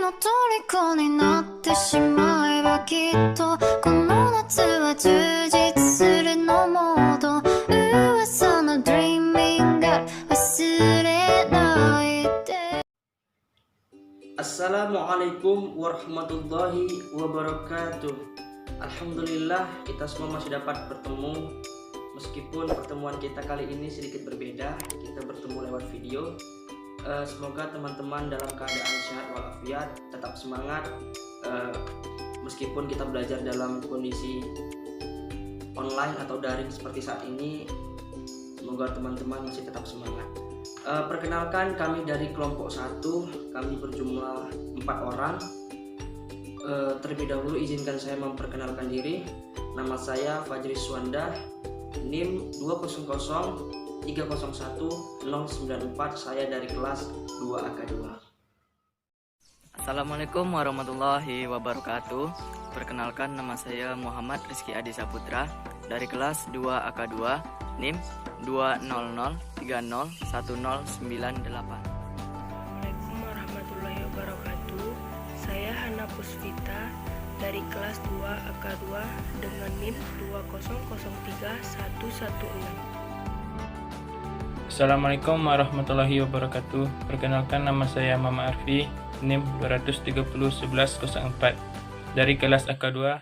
の虜になってしまえばきっとこの夏は充実するのモード噂の Dreaming Girl 忘れないで Assalamualaikum warahmatullahi wabarakatuh. Alhamdulillah kita semua masih dapat bertemu. Meskipun pertemuan kita kali ini sedikit berbeda, kita bertemu lewat video. Semoga teman-teman dalam keadaan sehat walafiat, tetap semangat. Meskipun kita belajar dalam kondisi online atau daring seperti saat ini, semoga teman-teman masih tetap semangat. Perkenalkan, kami dari kelompok 1, kami berjumlah 4 orang. Terlebih dahulu izinkan saya memperkenalkan diri. Nama saya Fajri Suwanda, NIM 200301094. Saya dari kelas 2AK2. Assalamualaikum warahmatullahi wabarakatuh. Perkenalkan, nama saya Muhammad Rizky Adi Saputra dari kelas 2AK2, NIM 200301098. Assalamualaikum warahmatullahi wabarakatuh. Saya Hana Pusvita dari kelas 2AK2 dengan NIM 2003116. Assalamualaikum warahmatullahi wabarakatuh. Perkenalkan, nama saya Mama Arfi, NIM 2301104 dari kelas AK2.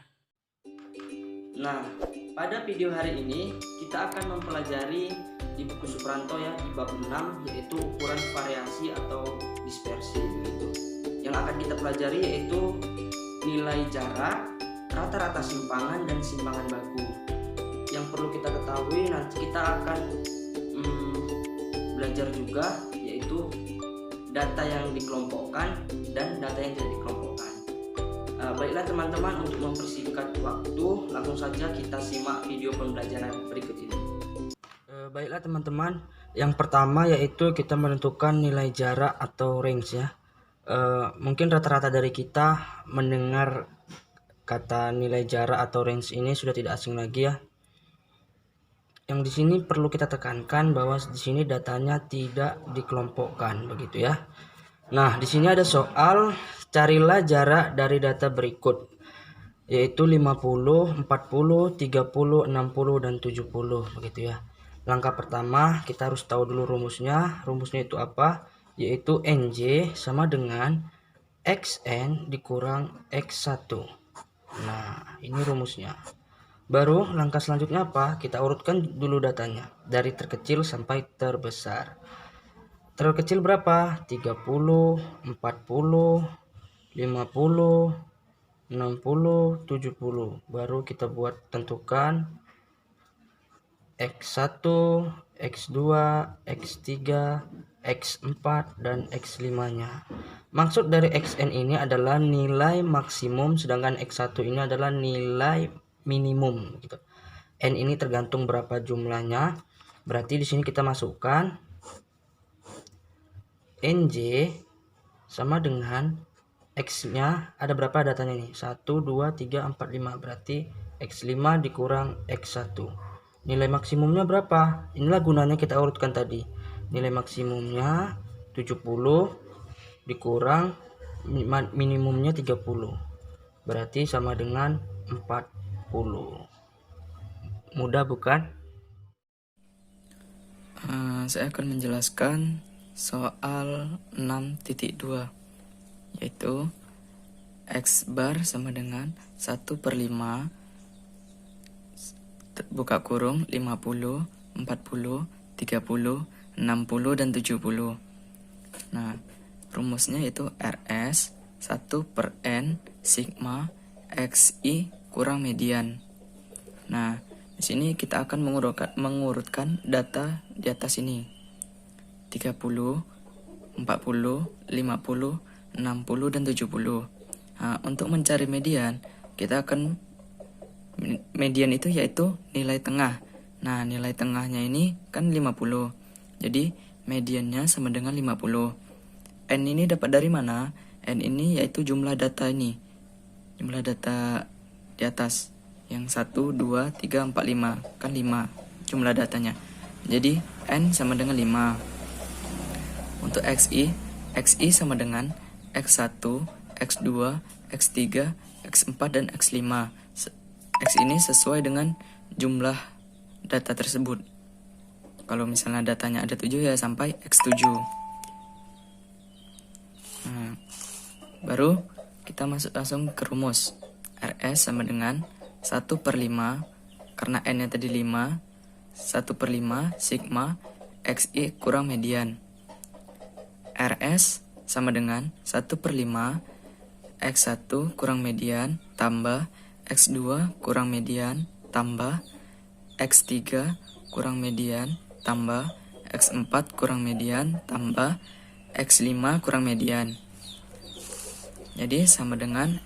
Nah, pada video hari ini kita akan mempelajari di buku Supranto ya, di bab 6, yaitu ukuran variasi atau dispersi gitu. Yang akan kita pelajari yaitu nilai jarak, rata-rata simpangan, dan simpangan baku. Yang perlu kita ketahui, nanti kita akan belajar juga yaitu data yang dikelompokkan dan data yang tidak dikelompokkan. Baiklah teman-teman, untuk mempersingkat waktu, langsung saja kita simak video pembelajaran berikut ini. Baiklah teman-teman, yang pertama yaitu kita menentukan nilai jarak atau range ya. Mungkin rata-rata dari kita mendengar kata nilai jarak atau range ini sudah tidak asing lagi ya. Yang di sini perlu kita tekankan bahwa di sini datanya tidak dikelompokkan begitu ya. Nah, di sini ada soal, carilah jarak dari data berikut, yaitu 50, 40, 30, 60, dan 70 begitu ya. Langkah pertama, kita harus tahu dulu rumusnya. Rumusnya itu apa? Yaitu NJ sama dengan XN dikurang X1. Nah, ini rumusnya. Baru langkah selanjutnya apa? Kita urutkan dulu datanya dari terkecil sampai terbesar. Terkecil berapa? 30, 40, 50, 60, 70. Baru kita buat tentukan X1, X2, X3, X4, dan X5-nya. Maksud dari XN ini adalah nilai maksimum, sedangkan X1 ini adalah nilai minimum gitu. N ini tergantung berapa jumlahnya. Berarti di sini kita masukkan NJ sama dengan X-nya ada berapa datanya nih? 1 2 3 4 5. Berarti X5 dikurang X1. Nilai maksimumnya berapa? Inilah gunanya kita urutkan tadi. Nilai maksimumnya 70 dikurang minimumnya 30. Berarti sama dengan 40. Mudah bukan? Saya akan menjelaskan soal 6.2, yaitu X bar sama dengan 1/5 buka kurung 50, 40, 30, 60, dan 70. Nah, rumusnya itu RS 1/N sigma XI kurang median. Nah, di sini kita akan mengurutkan data di atas ini. 30, 40, 50, 60, dan 70. Nah, untuk mencari median, kita akan median itu yaitu nilai tengah. Nah, nilai tengahnya ini kan 50. Jadi, mediannya sama dengan 50. N ini dapat dari mana? N ini yaitu jumlah data ini. Jumlah data di atas yang 1, 2, 3, 4, 5 kan 5 jumlah datanya. Jadi N sama dengan 5. Untuk XI sama dengan X1 X2, X3, X4, dan X5. X ini sesuai dengan jumlah data tersebut. Kalau misalnya datanya ada 7 ya sampai X7. Nah, baru kita masuk langsung ke rumus. RS sama dengan 1/5, karena N-nya tadi 5, 1/5 sigma XI kurang median. RS sama dengan 1/5 X1 kurang median tambah X2 kurang median tambah X3 kurang median tambah X4 kurang median tambah X5 kurang median. Jadi sama dengan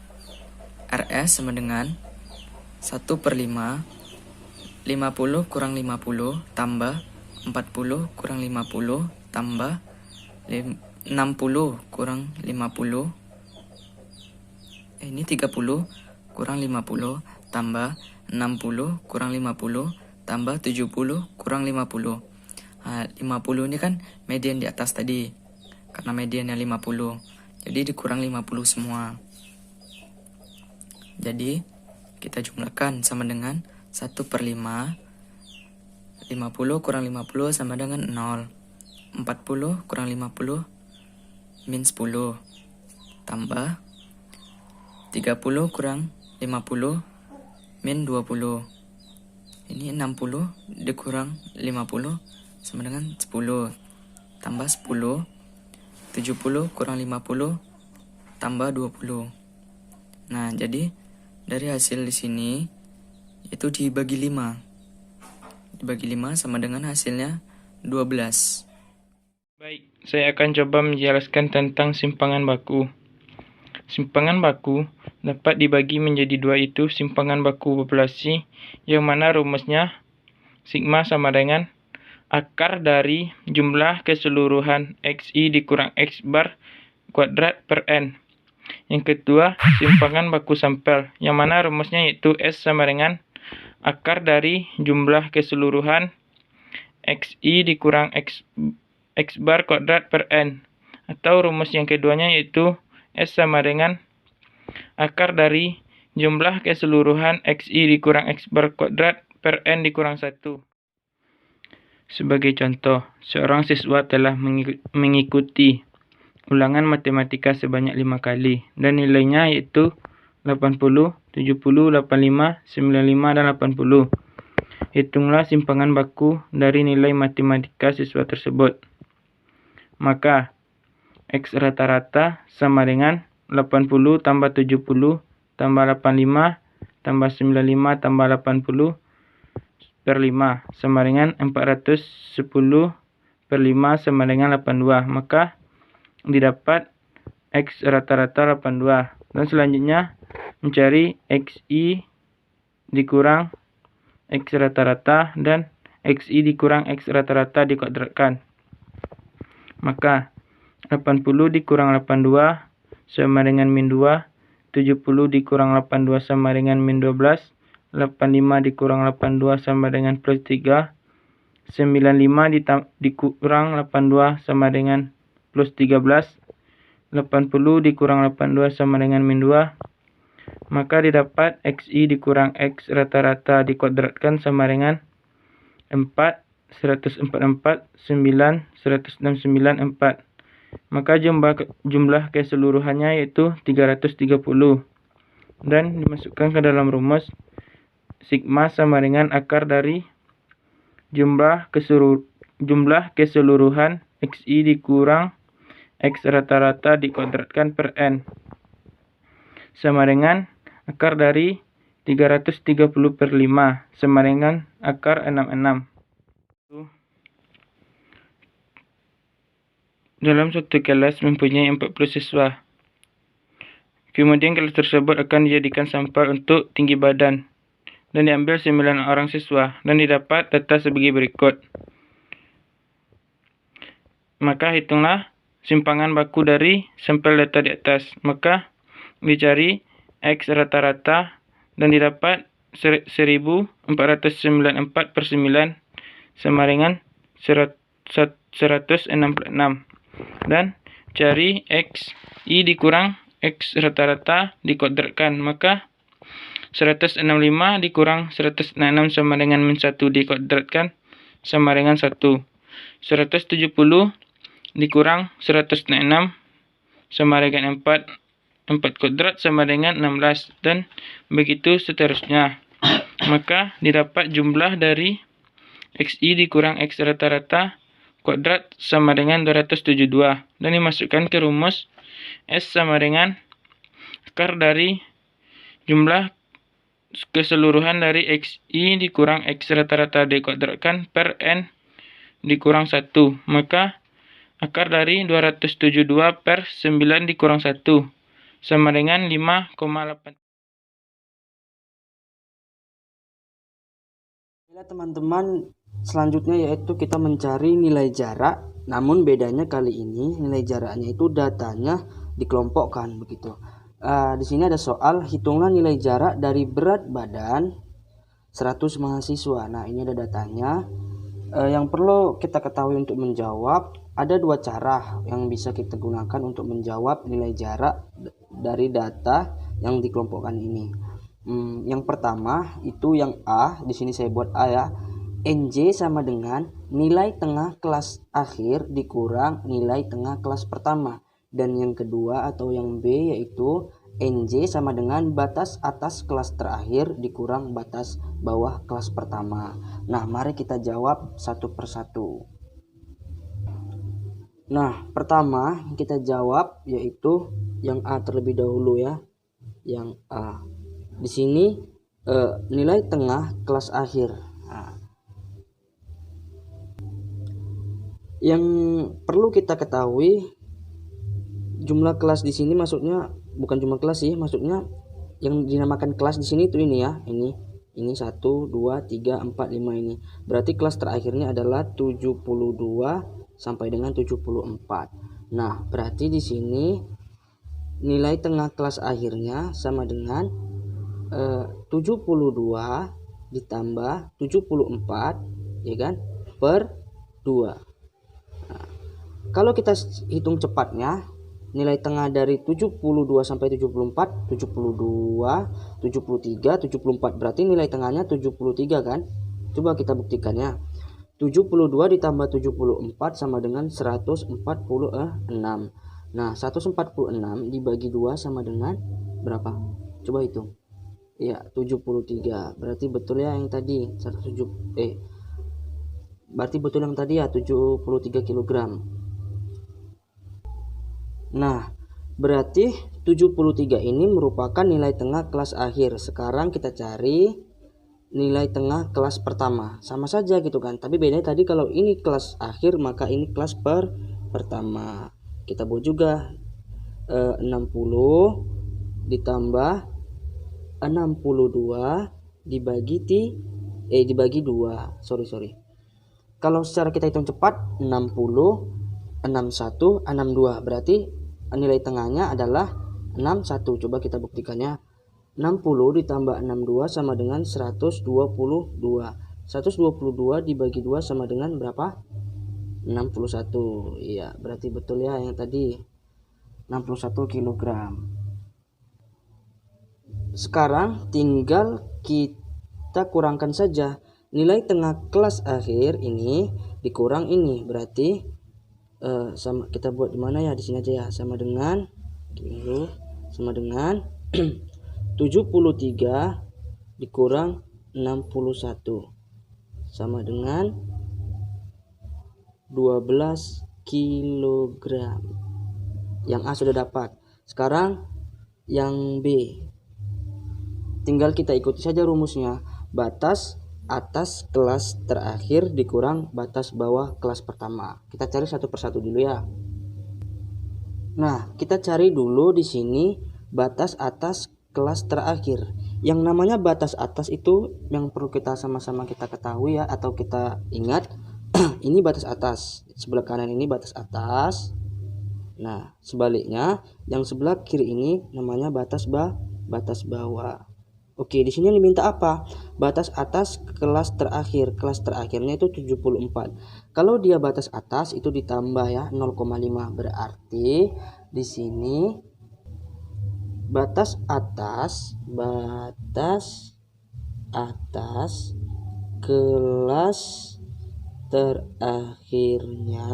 RS sama dengan 1/5 50 kurang 50 tambah 40 kurang 50 tambah 60 kurang 50. Ini 30 kurang 50 tambah 60 kurang 50 tambah 70 kurang 50. Nah, 50 ini kan median di atas tadi. Karena mediannya 50. Jadi dikurang 50 semua. Jadi kita jumlahkan sama dengan 1/5. 50 kurang 50 sama dengan 0. 40 kurang 50 min 10 tambah 30 kurang 50 min 20. Ini 60 dikurang 50 sama dengan 10 tambah 10. 70 kurang 50 tambah 20. Nah, jadi dari hasil di sini itu dibagi 5. Dibagi 5 sama dengan hasilnya 12. Baik, saya akan coba menjelaskan tentang simpangan baku. Simpangan baku dapat dibagi menjadi dua, itu simpangan baku populasi, yang mana rumusnya sigma sama dengan akar dari jumlah keseluruhan XI dikurang X bar kuadrat per N. Yang kedua, simpangan baku sampel, yang mana rumusnya yaitu S sama dengan akar dari jumlah keseluruhan XI dikurang X bar kuadrat per N. Atau rumus yang keduanya yaitu S sama dengan akar dari jumlah keseluruhan XI dikurang X bar kuadrat per N dikurang 1. Sebagai contoh, seorang siswa telah mengikuti ulangan matematika sebanyak 5 kali dan nilainya yaitu 80, 70, 85, 95, dan 80. Hitunglah simpangan baku dari nilai matematika siswa tersebut. Maka X rata-rata sama dengan 80 tambah 70 tambah 85 tambah 95 tambah 80 per 5 sama dengan 410 per 5 sama dengan 82. Maka didapat X rata-rata 82. Dan selanjutnya mencari XI dikurang X rata-rata dan XI dikurang X rata-rata dikuadratkan. Maka 80 dikurang 82 sama dengan min 2, 70 dikurang 82 sama dengan min 12, 85 dikurang 82 sama dengan plus 3, 95 dikurang 82 sama dengan plus 13, 80 dikurang 82 sama dengan min 2, maka didapat XI dikurang X rata-rata dikuadratkan sama dengan 4, 144, 9, 169, 4. Maka jumlah keseluruhannya yaitu 330 dan dimasukkan ke dalam rumus sigma sama dengan akar dari jumlah keseluruhan XI dikurang X rata-rata dikuadratkan per N sama dengan akar dari 330 per 5 sama dengan akar 66. Dalam satu kelas mempunyai 40 siswa. Kemudian kelas tersebut akan dijadikan sampel untuk tinggi badan dan diambil 9 orang siswa dan didapat data sebagai berikut. Maka hitunglah simpangan baku dari sampel data di atas. Maka dicari X rata-rata dan didapat 1494 per 9 sama dengan 166. Dan cari XI dikurang X rata-rata dikuadratkan, maka 165 dikurang 166 sama dengan min 1 dikuadratkan sama dengan 1. 170 dikurang 166 sama dengan 4. 4 kuadrat sama dengan 16 dan begitu seterusnya. Maka didapat jumlah dari XI dikurang X rata-rata kuadrat sama dengan 272 dan dimasukkan ke rumus S sama dengan akar dari jumlah keseluruhan dari XI dikurang X rata-rata dikuadratkan per N dikurang 1. Maka akar dari 272 per 9 dikurang 1 sama dengan 5,8. Bila teman-teman, selanjutnya yaitu kita mencari nilai jarak, namun bedanya kali ini nilai jaraknya itu datanya dikelompokkan begitu. Di sini ada soal hitunglah nilai jarak dari berat badan 100 mahasiswa. Nah, ini ada datanya. Yang perlu kita ketahui untuk menjawab, ada dua cara yang bisa kita gunakan untuk menjawab nilai jarak dari data yang dikelompokkan ini. Yang pertama itu yang A, di sini saya buat A ya. NJ sama dengan nilai tengah kelas akhir dikurang nilai tengah kelas pertama. Dan yang kedua atau yang B yaitu NJ sama dengan batas atas kelas terakhir dikurang batas bawah kelas pertama. Nah, mari kita jawab satu persatu. Nah, pertama kita jawab yaitu yang A terlebih dahulu ya. Yang A. Di sini nilai tengah kelas akhir. Nah, yang perlu kita ketahui, jumlah kelas di sini maksudnya bukan jumlah kelas sih, maksudnya yang dinamakan kelas di sini itu ini ya, ini 1 2 3 4 5 ini. Berarti kelas terakhirnya adalah 72 sampai dengan 74. Nah, berarti di sini nilai tengah kelas akhirnya sama dengan 72 ditambah 74 ya kan per 2. Nah, kalau kita hitung cepatnya, nilai tengah dari 72 sampai 74, 72, 73, 74. Berarti nilai tengahnya 73 kan? Coba kita buktikannya. 72 ditambah 74 sama dengan 146. Nah, 146 dibagi 2 sama dengan berapa? Coba hitung. Ya, 73. Berarti betul ya yang tadi. Berarti betul yang tadi ya, 73 kg. Nah, berarti 73 ini merupakan nilai tengah kelas akhir. Sekarang kita cari nilai tengah kelas pertama. Sama saja gitu kan. Tapi bedanya tadi kalau ini kelas akhir, maka ini kelas pertama. Kita buat juga 60 ditambah 62 dibagi 2. Sorry. Kalau secara kita hitung cepat 60, 61, 62. Berarti nilai tengahnya adalah 61. Coba kita buktikannya. 60 ditambah 62 sama dengan 122. 122 dibagi 2 sama dengan berapa? 61. Iya, berarti betul ya yang tadi. 61 kg. Sekarang tinggal kita kurangkan saja. Nilai tengah kelas akhir ini dikurang ini. Berarti sama kita buat di mana ya? Di sini aja ya. Sama dengan 73 dikurang 61 sama dengan 12 kg. Yang A sudah dapat. Sekarang yang B. Tinggal kita ikuti saja rumusnya. Batas atas kelas terakhir dikurang batas bawah kelas pertama. Kita cari satu persatu dulu ya. Nah, kita cari dulu di sini batas atas kelas terakhir. Yang namanya batas atas itu yang perlu kita sama-sama kita ketahui ya, atau kita ingat. Ini batas atas. Sebelah kanan ini batas atas. Nah, sebaliknya yang sebelah kiri ini namanya batas bawah. Oke, di sini yang diminta apa? Batas atas kelas terakhir. Kelas terakhirnya itu 74. Kalau dia batas atas itu ditambah ya 0,5. Berarti di sini batas atas kelas terakhirnya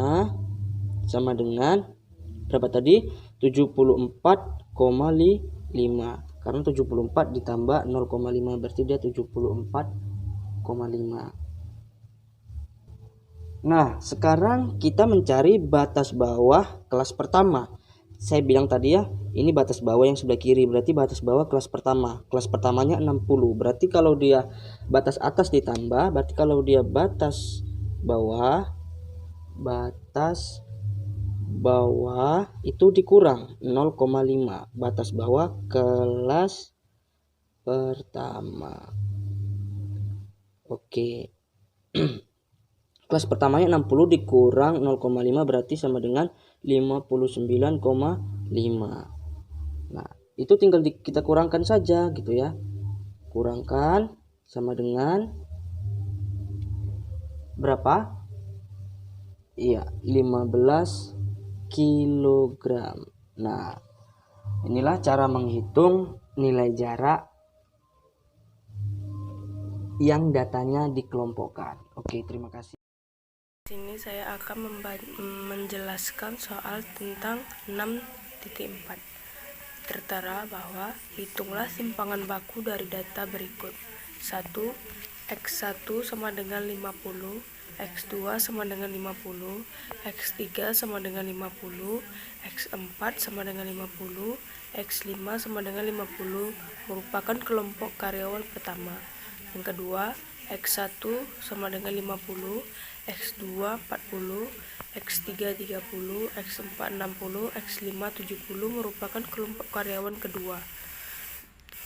sama dengan berapa tadi? 74,5. Karena 74 ditambah 0,5 berarti dia 74,5. Nah, sekarang kita mencari batas bawah kelas pertama. Saya bilang tadi ya, ini batas bawah yang sebelah kiri, berarti batas bawah kelas pertama. Kelas pertamanya 60. Berarti kalau dia batas atas ditambah, berarti kalau dia batas bawah itu dikurang 0,5. Batas bawah kelas pertama. Oke. Kelas pertamanya 60 dikurang 0,5 berarti sama dengan 59,5. Nah, itu tinggal kita kurangkan saja gitu ya. Kurangkan sama dengan berapa? Iya, 15 kilogram. Nah, inilah cara menghitung nilai jarak yang datanya dikelompokkan. Oke, terima kasih. Di sini saya akan menjelaskan soal tentang 6.4. Tertera bahwa hitunglah simpangan baku dari data berikut. 1. X1 sama dengan 50, X2 sama dengan 50, X3 sama dengan 50, X4 sama dengan 50, X5 sama dengan 50 merupakan kelompok karyawan pertama. Yang kedua, X1 sama dengan 50, X2 40, X3 30, X4 60, X5 70 merupakan kelompok karyawan kedua.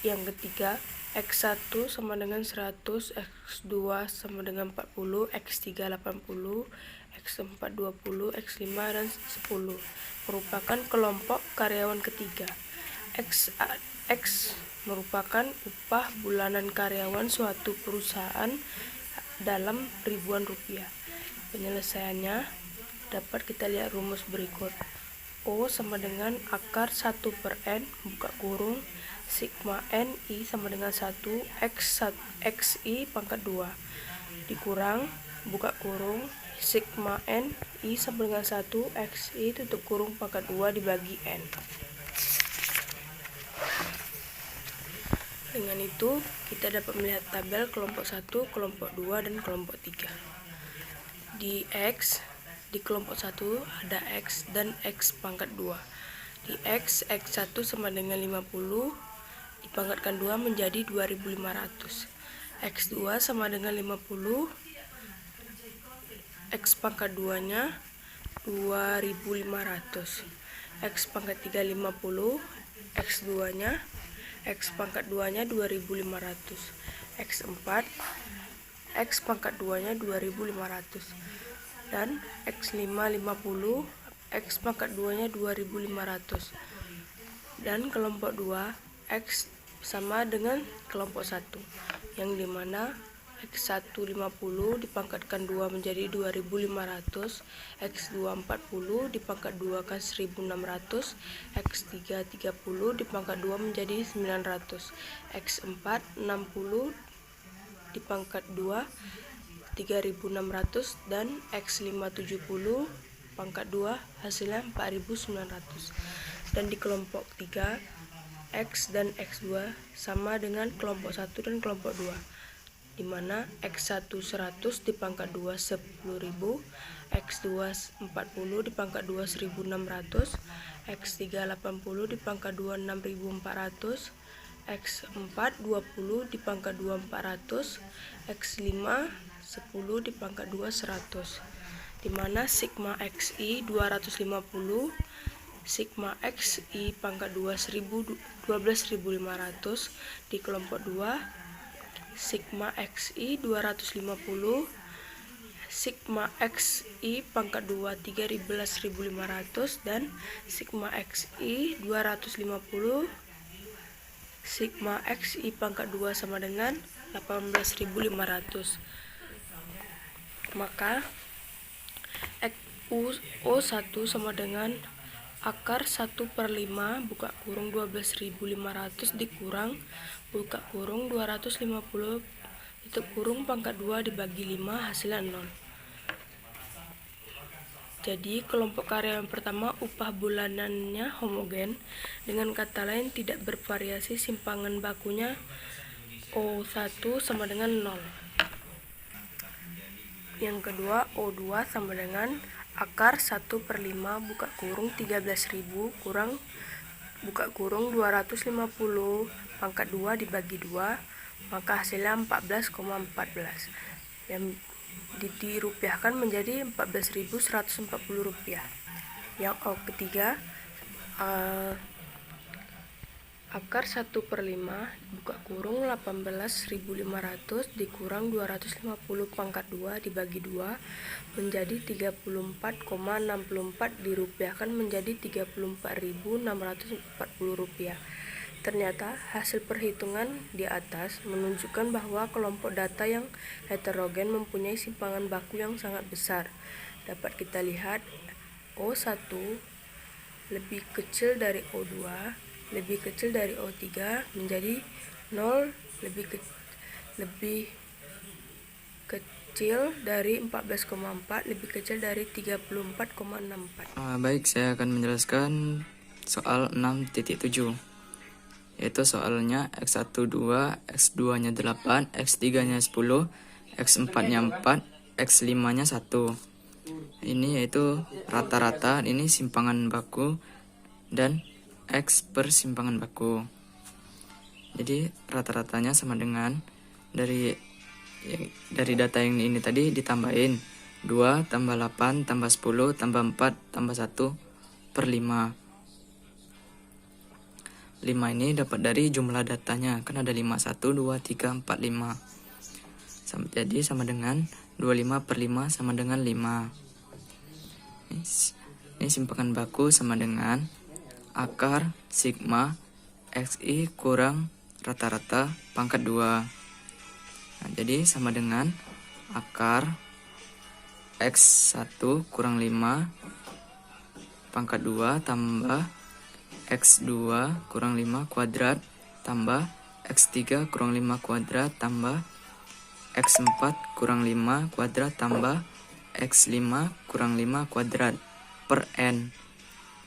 Yang ketiga, X1 sama dengan 100, X2 sama dengan 40, X3 80, X4 20, X5 dan 10 merupakan kelompok karyawan ketiga. X merupakan upah bulanan karyawan suatu perusahaan dalam ribuan rupiah. Penyelesaiannya dapat kita lihat rumus berikut. O sama dengan akar 1 per N buka kurung sigma N I sama dengan 1 X I pangkat 2 dikurang buka kurung sigma N I sama dengan 1 X I tutup kurung pangkat 2 dibagi N. Dengan itu kita dapat melihat tabel kelompok 1, kelompok 2 dan kelompok 3. Di X di kelompok 1 ada X dan X pangkat 2. Di X1 sama dengan 50 dipangkatkan 2 menjadi 2500. X2 sama dengan 50, X pangkat 2 nya 2500. X pangkat 3 50, X2 nya X pangkat 2 nya 2500. X4 X pangkat 2 nya 2500 dan X5 50, X pangkat 2 nya 2500. Dan kelompok 2 X sama dengan kelompok 1 yang dimana X1 50 dipangkatkan 2 menjadi 2500, X2 40 dipangkat 2 kan 1600, X3 30 dipangkat 2 menjadi 900, X4 60 dipangkat 2 3600 dan X5 70 pangkat 2 hasilnya 4900. Dan di kelompok 3 X dan X2 sama dengan kelompok 1 dan kelompok 2 di mana X1 100 dipangkat 2 10.000, X2 40 dipangkat 2 1600, X3 80 dipangkat 2 6400, X4 20 dipangkat 2 400, X5 10 dipangkat 2 100, di mana sigma XI 250, sigma XI pangkat 2 12.500 di kelompok 2, sigma XI 250, sigma XI pangkat 2 13.500 dan sigma XI 250, sigma XI pangkat 2 sama dengan 18.500. Maka O1 sama dengan akar 1/5 buka kurung 12.500 dikurang buka kurung 250 tutup kurung pangkat 2 dibagi 5 hasilnya 0. Jadi kelompok karya yang pertama upah bulanannya homogen, dengan kata lain tidak bervariasi, simpangan bakunya O1 sama dengan 0. Yang kedua O2 sama dengan akar 1/5 buka kurung 13.000 kurang buka kurung 250 pangkat 2 dibagi 2, maka hasilnya 14,14 yang dirupiahkan menjadi 14.140 rupiah. Yang ketiga akar 1/5 buka kurung 18.500 dikurang 250 pangkat 2 dibagi 2 menjadi 34,64 dirupiahkan menjadi 34.640 rupiah. Ternyata hasil perhitungan di atas menunjukkan bahwa kelompok data yang heterogen mempunyai simpangan baku yang sangat besar. Dapat kita lihat O1 lebih kecil dari O2, lebih kecil dari O3 menjadi 0, lebih kecil dari 14,4, lebih kecil dari 34,64. Baik, saya akan menjelaskan soal 6.7, yaitu soalnya X1 2, X2 nya 8, X3 nya 10, X4 nya 4, X5 nya 1. Ini yaitu rata-rata, ini simpangan baku dan X per simpangan baku. Jadi rata-ratanya sama dengan dari data yang ini tadi ditambahin 2 tambah 8 tambah 10 tambah 4 tambah 1/5. 5 ini dapat dari jumlah datanya, kan ada 5, 1, 2, 3, 4, 5. Jadi sama dengan 25/5 sama dengan 5. Ini simpangan baku sama dengan akar sigma XI kurang rata-rata pangkat 2. Nah, jadi sama dengan akar X1 kurang 5 pangkat 2 tambah X2 kurang 5 kuadrat tambah X3 kurang 5 kuadrat tambah X4 kurang 5 kuadrat tambah X5 kurang 5 kuadrat per N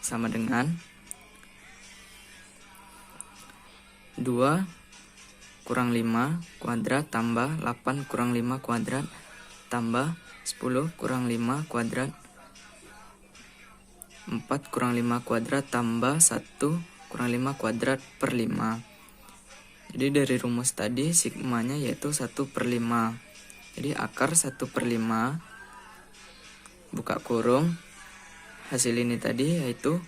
sama dengan 2 kurang 5 kuadrat tambah 8 kurang 5 kuadrat tambah 10 kurang 5 kuadrat 4 kurang 5 kuadrat tambah 1 kurang 5 kuadrat per 5. Jadi dari rumus tadi sigmanya yaitu 1/5. Jadi akar 1/5 buka kurung hasil ini tadi yaitu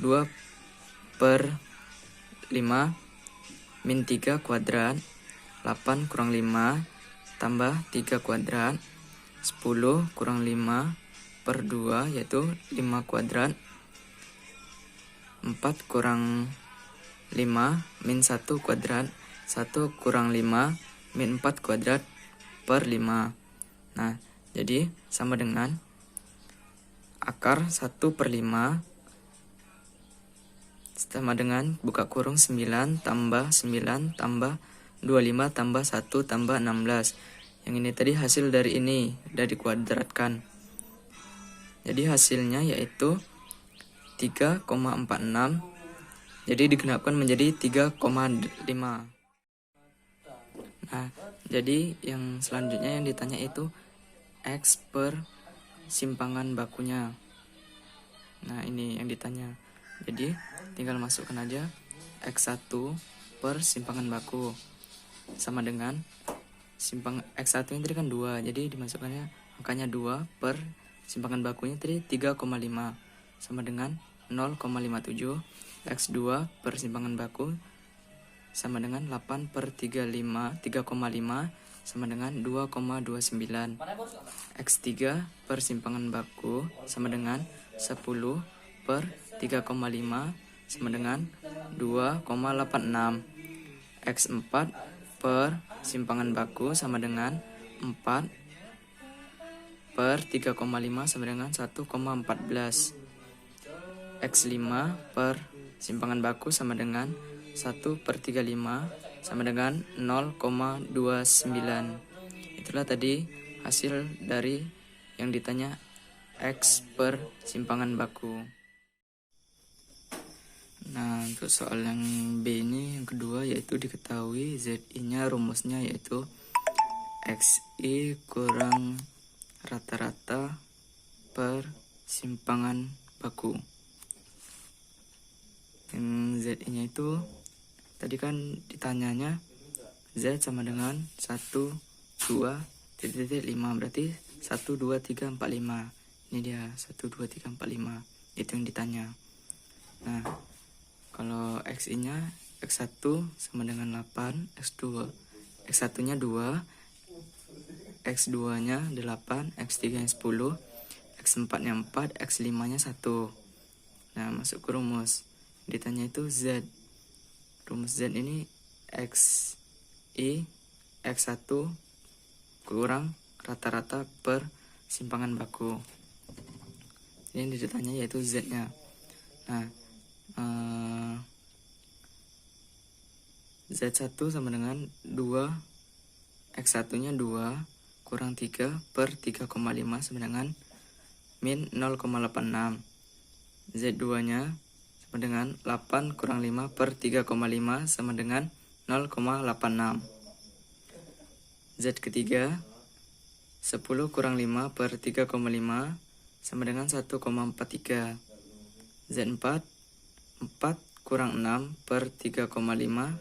2/5 min 3 kuadrat 8 kurang 5 tambah 3 kuadrat 10 kurang 5 per 2 yaitu 5 kuadrat 4 kurang 5 min 1 kuadrat 1 kurang 5 min 4 kuadrat per 5. Nah, jadi sama dengan akar 1/5 sama dengan buka kurung 9 tambah 9 tambah 25 tambah 1 tambah 16. Yang ini tadi hasil dari ini, dari kuadratkan. Jadi hasilnya yaitu 3,46. Jadi digenapkan menjadi 3,5. Nah, jadi yang selanjutnya yang ditanya itu X per simpangan bakunya. Nah, ini yang ditanya. Jadi tinggal masukkan aja X1 per simpangan baku sama dengan X1 ini tadi kan 2, jadi dimasukkannya angkanya 2 per simpangan bakunya tadi 3,5 sama dengan 0,57. X2 per simpangan baku sama dengan 8/3,5 sama dengan 2,29. X3 per simpangan baku sama dengan 10/3,5 sama dengan 2,86. X4 per simpangan baku sama dengan 4/3,5 sama dengan 1,14. X5 per simpangan baku sama dengan 1/35 sama dengan 0,29. Itulah tadi hasil dari yang ditanya X per simpangan baku. Nah, untuk soal yang B ini yang kedua yaitu diketahui ZI-nya rumusnya yaitu XI kurang rata-rata per simpangan baku. Yang ZI-nya itu tadi kan ditanyanya Z sama dengan 1, 2, 5, berarti 1, 2, 3, 4, 5. Ini dia 1, 2, 3, 4, 5. Itu yang ditanya. Nah, kalau XI-nya X1 sama dengan 8, X2. X1-nya 2, X2-nya 8, X3-nya 10, X4-nya 4, X5-nya 1. Nah, masuk ke rumus. Ditanya itu Z. Rumus Z ini XI X1 kurang rata-rata per simpangan baku. Ini yang ditanya yaitu Z-nya. Nah, Z1 sama dengan 2, X1-nya 2 kurang 3 per 3,5 sama dengan min 0,86. Z2-nya sama dengan 8 kurang 5 per 3,5 sama dengan 0,86. Z ketiga 10 kurang 5 per 3,5 sama dengan 1,43. Z4 4 kurang 6 per 3,5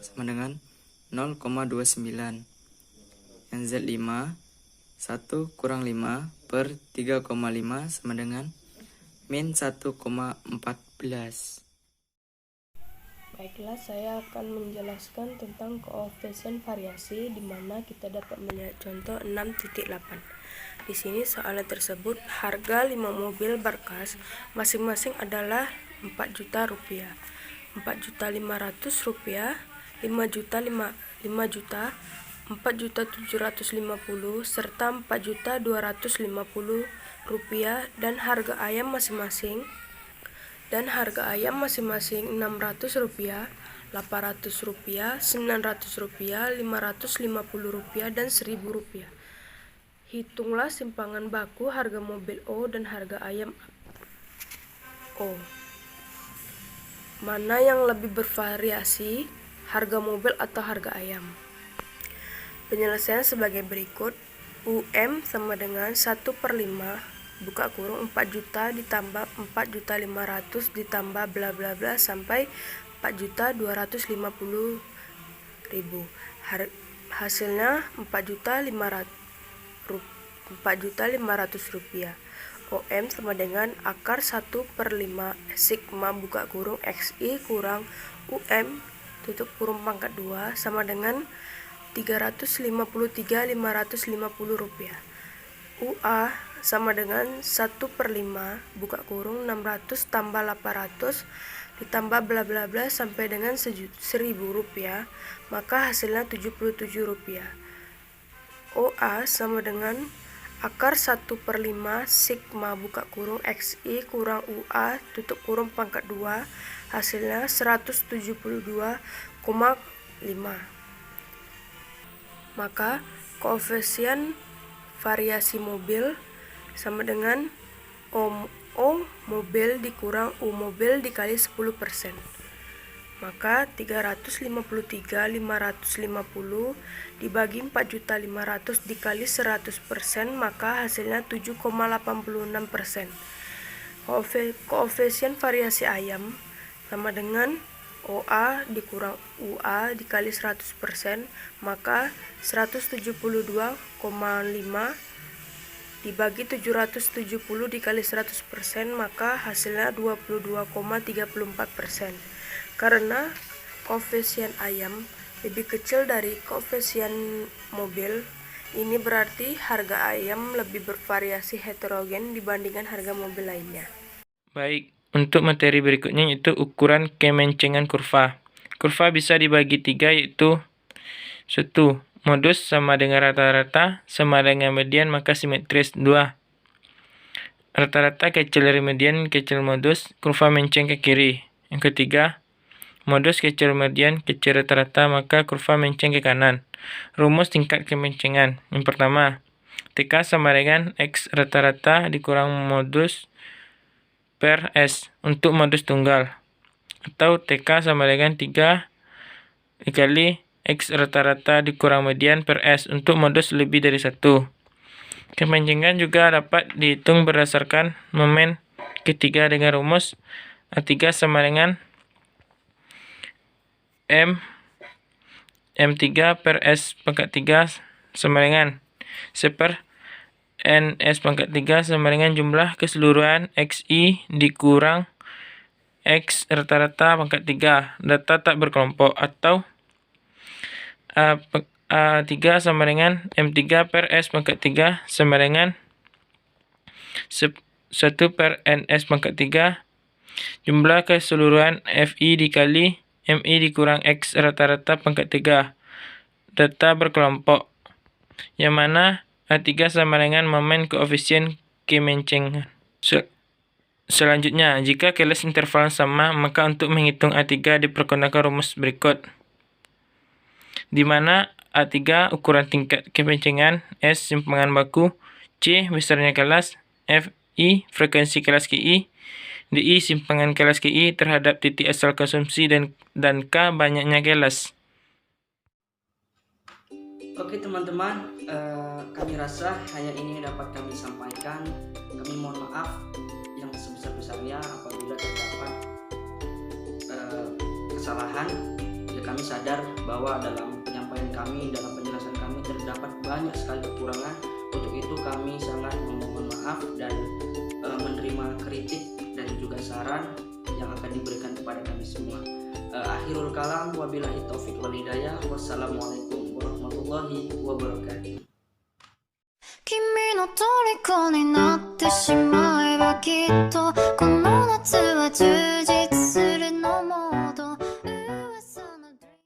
sama dengan 0,29. Yang Z5 1 kurang 5 per 3,5 sama dengan min 1,14. Baiklah, saya akan menjelaskan tentang koefisien variasi di mana kita dapat melihat contoh 6.8. Di sini soalan tersebut harga 5 mobil berkas masing-masing adalah 4 juta rupiah, 4.500.000 rupiah, 5 juta, 5 juta, 4.750 serta 4.250 rupiah dan harga ayam masing-masing 600 rupiah, 800 rupiah, 900 rupiah, 550 rupiah dan 1000 rupiah. Hitunglah simpangan baku harga mobil O dan harga ayam O. Mana yang lebih bervariasi, harga mobil atau harga ayam? Penyelesaian sebagai berikut. UM sama dengan 1/5 buka kurung 4 juta ditambah 4.500.000 ditambah bla bla bla sampai 4.250.000. Hasilnya 4.500.000 rupiah. OM sama dengan akar 1/5 sigma buka kurung XI kurang UM tutup kurung pangkat 2 sama dengan 353.550 rupiah. UA sama dengan 1/5 buka kurung 600 tambah 800 ditambah bla bla bla sampai dengan 1.000 rupiah, maka hasilnya 77 rupiah. OA sama dengan akar 1/5 sigma buka kurung XI kurang UA tutup kurung pangkat 2 hasilnya 172,5. Maka koefisien variasi mobil sama dengan O mobil dikurang U mobil dikali 10%. Maka 353.550 dibagi 4.500.000 dikali 100%, maka hasilnya 7,86%. Koefisien variasi ayam sama dengan OA dikurang UA dikali 100%, maka 172,5 dibagi 770 dikali 100%, maka hasilnya 22,34%. Karena koefisien ayam lebih kecil dari koefisien mobil, ini berarti harga ayam lebih bervariasi heterogen dibandingkan harga mobil lainnya. Baik, untuk materi berikutnya yaitu ukuran kemencengan kurva. Kurva bisa dibagi 3 yaitu 1. Modus sama dengan rata-rata sama dengan median maka simetris. 2. rata-rata kecil dari median, kecil modus, kurva menceng ke kiri. Yang ketiga, modus kecil median, kecil rata-rata, maka kurva menceng ke kanan. Rumus tingkat kemencengan. Yang pertama, TK sama dengan X rata-rata dikurang modus per S untuk modus tunggal. Atau TK sama dengan 3 dikali X rata-rata dikurang median per S untuk modus lebih dari 1. Kemencengan juga dapat dihitung berdasarkan momen ketiga dengan rumus A3 sama dengan M3 per S pangkat 3 sama dengan 1 per N S pangkat 3 sama dengan jumlah keseluruhan XI dikurang X rata-rata pangkat 3 data tak berkelompok, atau A3 sama dengan M3 per S pangkat 3 sama dengan 1 per NS pangkat 3 jumlah keseluruhan FI dikali MI dikurang X rata-rata pangkat 3 data berkelompok, yang mana A3 sama dengan momen koefisien kemencengan. Selanjutnya, jika kelas interval sama, maka untuk menghitung A3 dipergunakan rumus berikut, di mana A3 ukuran tingkat kemencengan, S simpangan baku, C besarnya kelas, Fi frekuensi kelas KI, Di simpangan kelas KI terhadap titik asal konsumsi, dan K banyaknya kelas. Oke teman-teman, kami rasa hanya ini dapat kami sampaikan. Kami mohon maaf yang sebesar-besarnya apabila terdapat kesalahan. Ya, kami sadar bahwa dalam penyampaian kami, dalam penjelasan kami terdapat banyak sekali kekurangan. Untuk itu kami sangat memohon maaf dan menerima kritik dan juga saran yang akan diberikan kepada kami semua. Akhirul kalam, wabillahi taufik wal hidayah. Wassalamualaikum warahmatullahi wabarakatuh. 君の虜になってしまえばきっと